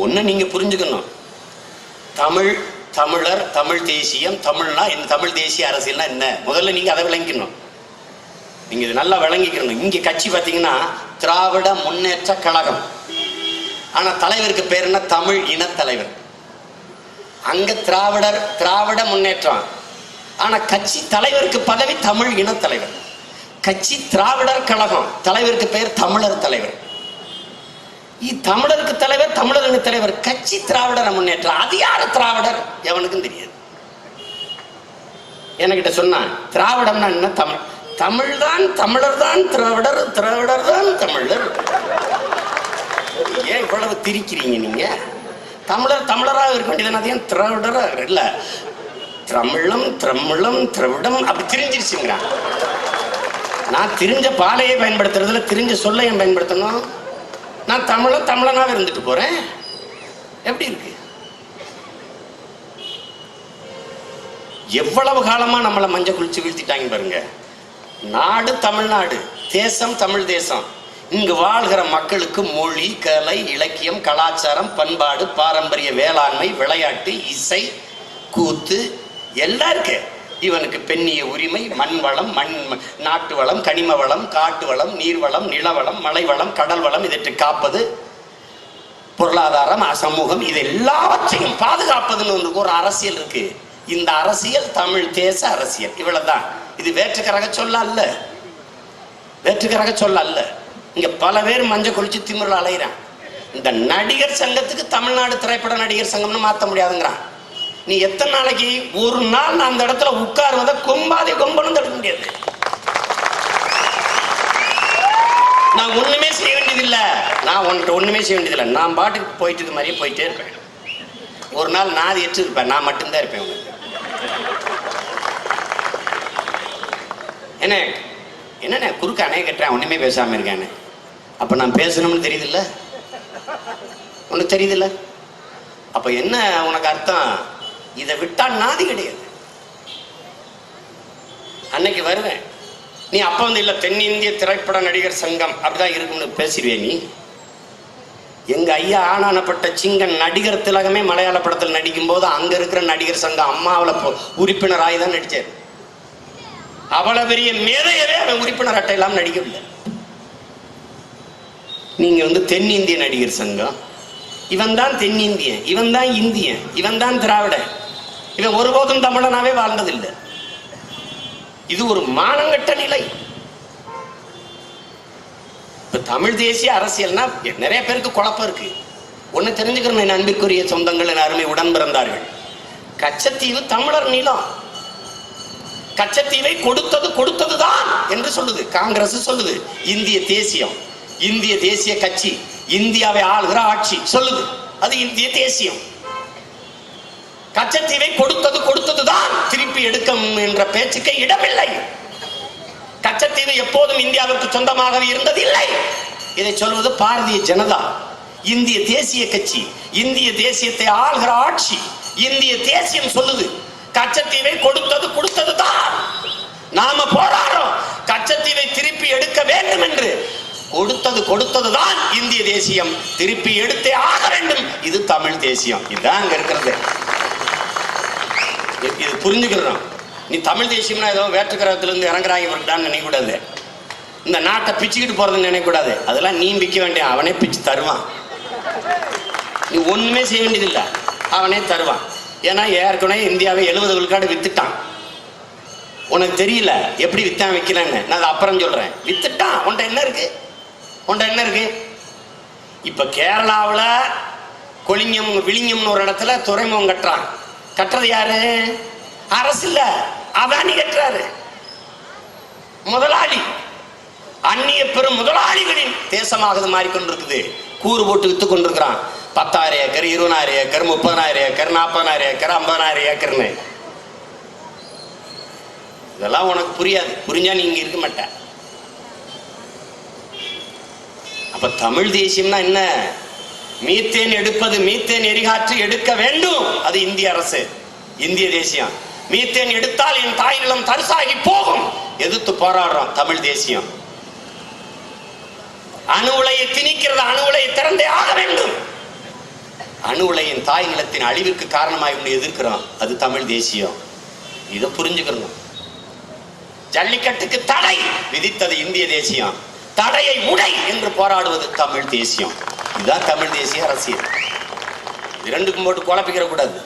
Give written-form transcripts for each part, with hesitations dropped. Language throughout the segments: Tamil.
ஒன்று நீங்கள் புரிஞ்சுக்கணும், தமிழ், தமிழர், தமிழ் தேசியம், தமிழ்னா இந்த தமிழ் தேசிய அரசியல்னா என்ன, முதல்ல நீங்கள் அதை விளங்கிக்கணும். நீங்கள் இது நல்லா விளங்கிக்கணும். இங்கே கட்சி பார்த்தீங்கன்னா திராவிட முன்னேற்ற கழகம், ஆனால் தலைவருக்கு பேர் என்ன, தமிழ் இன தலைவர். அங்கே திராவிட முன்னேற்றம், ஆனால் கட்சி தலைவருக்கு பதவி தமிழ் இன தலைவர். கட்சி திராவிடர் கழகம், தலைவருக்கு பெயர் தமிழர் தலைவர். தமிழருக்கு தலைவர் தமிழருக்கு தலைவர், கட்சி திராவிடர் முன்னேற்றம். அது யாரு திராவிடர் எவனுக்கும் தெரியாது. என்கிட்ட சொன்னா திராவிடம்னா என்ன, தமிழ், தமிழ் தான், தமிழர் தான் திராவிடர், திராவிடர் தான் தமிழர். ஏன் இவ்வளவு திரிக்கிறீங்க நீங்க? தமிழர் தமிழராக இருக்க வேண்டியது, அதையும் திராவிடராக இல்ல, தமிழம் தமிழம் திராவிடம் அப்படி திரிஞ்சிருச்சுங்கிறான். நான் திரிஞ்ச பாலையை பயன்படுத்துறதுல திரிஞ்ச சொல்லையும் பயன்படுத்தணும். நான் தமிழனாக இருந்துட்டு போறேன். எப்படி இருக்கு? எவ்வளவு காலமா நம்மளை மஞ்சள் குளிச்சு வீழ்த்திட்டாங்க பாருங்க. நாடு தமிழ்நாடு, தேசம் தமிழ் தேசம். இங்கு வாழ்கிற மக்களுக்கு மொழி, கலை, இலக்கியம், கலாச்சாரம், பண்பாடு, பாரம்பரிய வேளாண்மை, விளையாட்டு, இசை, கூத்து எல்லாம் இருக்கு. இவனுக்கு பெண்ணிய உரிமை, மண் வளம், நாட்டு வளம், கனிம வளம், காட்டு வளம், நீர்வளம், நிலவளம், மலை வளம், கடல் வளம், இதற்கு காப்பது, பொருளாதாரம், சமூகம், இது எல்லாவற்றையும் பாதுகாப்பதுன்னு ஒரு அரசியல் இருக்கு. இந்த அரசியல் தமிழ் தேச அரசியல். இவ்வளவுதான். இது வேற்றுக்கரக சொல்ல அல்ல, வேற்றுக்கரக சொல்ல அல்ல. இங்க பல பேர் மஞ்சள் குளிச்சு திமிரில் அலைகிறான். இந்த நடிகர் சங்கத்துக்கு தமிழ்நாடு திரைப்பட நடிகர் சங்கம்னு மாற்ற முடியாதுங்கிறான். நீ எத்தனை நாளைக்கு, ஒரு நாள் நான் அந்த இடத்துல உட்காருவதை கொம்பாதே கொம்பனும் தடுக்க முடியாது. நான் ஒண்ணுமே செய்ய வேண்டியதில்லை, நான் ஒண்ணுமே செய்ய வேண்டியதில்லை. நான் பாட்டுக்கு போயிட்டு இருக்க மாதிரியே போயிட்டே இருப்பேன். ஒரு நாள் நான் எட்டு இருப்பேன், நான் மட்டும்தான் இருப்பேன். என்ன என்னண்ணே குறுக்க அணைய கட்டுறேன், ஒண்ணுமே பேசாம இருக்கானே. அப்ப நான் பேசணும்னு தெரியுதில்ல, உனக்கு தெரியுதில்ல? அப்ப என்ன உனக்கு அர்த்தம்? இதை விட்டா நாதி கிடையாது. அன்னைக்கு வருவேன், நீ அப்ப வந்து இல்ல தென்னிந்திய திரைப்பட நடிகர் சங்கம் அப்படிதான் இருக்கும்னு பேசிடுவே நீ. எங்க ஐயா ஆனானப்பட்ட சிங்கன் நடிகர் திலகமே மலையாள படத்தில் நடிக்கும் போது அங்க இருக்கிற நடிகர் சங்கம் அம்மாவில உறுப்பினராய் தான் நடிச்சார். அவ்வளவு பெரிய மேதையவே அவன் உறுப்பினர் அட்டை இல்லாம நடிக்கவில்லை. நீங்க வந்து தென்னிந்திய நடிகர் சங்கம், இவன் தான் தென்னிந்தியன், இவன் தான் இந்தியன், இவன் தான் திராவிடன், இவன் ஒருபோதும் தமிழனாவே வாழ்ந்ததில்லை. இது ஒரு மானங்கட்ட நிலை. இப்ப தமிழ் தேசிய அரசியல்னா நிறைய பேருக்கு குழப்பம் இருக்கு. ஒன்னு தெரிஞ்சுக்கணும், என் அன்பிற்குரிய சொந்தங்கள், என் அருமை உடன் பிறந்தார்கள். கச்சத்தீவு தமிழர் நிலம். கச்சத்தீவை கொடுத்ததுதான் என்று சொல்லுது காங்கிரஸ், சொல்லுது இந்திய தேசியம், இந்திய தேசிய கட்சி, இந்தியாவை ஆளுகிற ஆட்சி சொல்லுது அது இந்திய தேசியம். கச்சத்தீவை கொடுத்ததுதான் திருப்பி எடுக்கும் என்ற பேச்சுக்கு இடமில்லை. கச்சத்தீவு எப்போதும் இந்தியாவுக்கு சொந்தமாக இருந்ததில்லை. இதை சொல்வது பாரதிய ஜனதா, இந்திய தேசிய கட்சி, இந்திய தேசியத்தை ஆளுகிற ஆட்சி, இந்திய தேசியம் சொல்லுது கச்சத்தீவை கொடுத்ததுதான். நாம போராடுறோம் கச்சத்தீவை திருப்பி எடுக்க வேண்டும் என்று. கொடுத்ததுதான் இந்திய தேசியம், திருப்பி எடுத்தே ஆக வேண்டும். இது தமிழ் தேசியம். இதுதான் அங்க இருக்கிறது. இது புரிஞ்சுக்கிறோம். நீ தமிழ் தேசியம்னா ஏதோ வேற்றுக்கிரகத்திலிருந்து இறங்குறாங்க நினைக்கூடாது. இந்த நாட்டை பிச்சுக்கிட்டு போறதுன்னு நினைக்கூடாது. அதெல்லாம் நீ பிக்க வேண்டிய, அவனே பிச்சு தருவான். நீ ஒண்ணுமே செய்ய வேண்டியதில்லை, அவனே தருவான். ஏன்னா ஏற்கனவே இந்தியாவை 70 விழுக்காடு வித்துட்டான். உனக்கு தெரியல எப்படி வித்தான் வைக்கலன்னு, நான் அதை அப்புறம் சொல்றேன். வித்துட்டான். உன்ட என்ன இருக்கு? இப்ப கேரளாவில் கொளிங்கம் விழிங்கம்னு ஒரு இடத்துல துறைமுகம் கட்டுறது யாரு? அரசு இல்ல, அதானி கட்டுறாரு. முதலாளி, அந்நிய பெரும் முதலாளிகளின் தேசமாக மாறிக்கொண்டிருக்குது. கூறு போட்டு வித்து கொண்டிருக்கிறான். 10,000 ஏக்கர், 20,000 ஏக்கர், 30,000 ஏக்கர், 40,000 ஏக்கர், 50,000 ஏக்கர்னு. இதெல்லாம் உனக்கு புரியாது. புரிஞ்சா நீ இங்க இருக்க மாட்ட. அப்ப தமிழ் தேசியம்னா என்ன? மீத்தேன் எடுப்பது, மீத்தேன் எரிகாற்று எடுக்க வேண்டும், அது இந்திய அரசு, இந்திய தேசியம். மீத்தேன் எடுத்தால் என் தாய் நிலம் தரிசாகி போகும், எதிர்த்து போராடுறோம் தமிழ் தேசியம். அணு உலையை திணிக்கிறது, அணு உலையை திறந்தே ஆக வேண்டும். அணு உலையின் தாய் நிலத்தின் அழிவிற்கு காரணமாய் ஒன்று எதிர்க்கிறோம், அது தமிழ் தேசியம். இதை புரிஞ்சுக்கணும். ஜல்லிக்கட்டுக்கு தடை விதித்தது இந்திய தேசியம், தடையை உடை என்று போராடுவது தமிழ் தேசியம். இதுதான் தமிழ் தேசிய அரசியல். இரண்டுக்கும் போட்டு குழப்பிக்கிற கூடாது.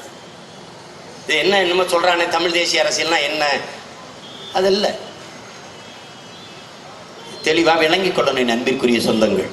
இது என்ன என்னமோ சொல்றானே தமிழ் தேசிய அரசியல்னா என்ன, அதல்ல. தெளிவாக விளங்கிக் கொள்ளணும் அன்பிற்குரிய சொந்தங்கள்.